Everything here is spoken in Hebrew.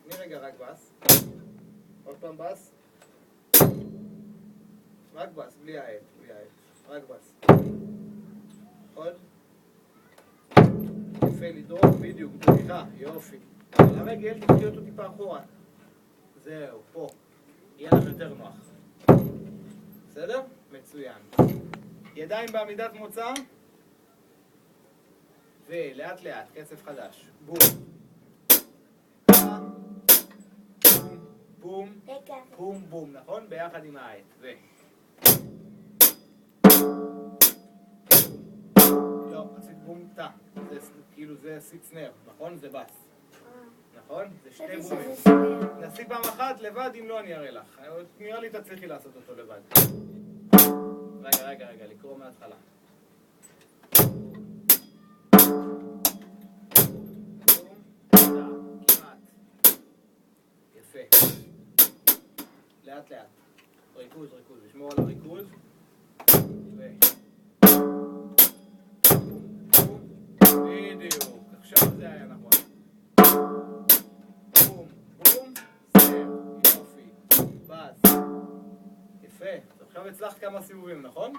תני רגע רק בס. עוד פעם בס. רק בס, בלי העט, בלי העט. רק בס. עוד. יפה, לדרוך בדיוק, סליחה, יופי. על הרגל תקחי אותו טיפה אחורה. זהו, פה. יהיה לך יותר נוח. בסדר? מצוין. ידיים בעמידת מוצא. ולאט לאט, קצב חדש. בום. בום. בום בום, נכון? ביחד עם העט. ו... לא, עשית בום תא. כאילו זה סיצנר, נכון? זה בס. נכון? זה שתי בומים. נסי פעם אחת לבד, אם לא אני אראה לך. נראה לי תצליחי לעשות אותו לבד. רגע, לקרוא מההתחלה. יפה. לאט לאט. ריכוז. לשמור על הריכוז. בדיוק. עכשיו זה היה נכון. בום. זהו. יופי. באז. יפה. עכשיו הצלחת כמה סיבובים, נכון?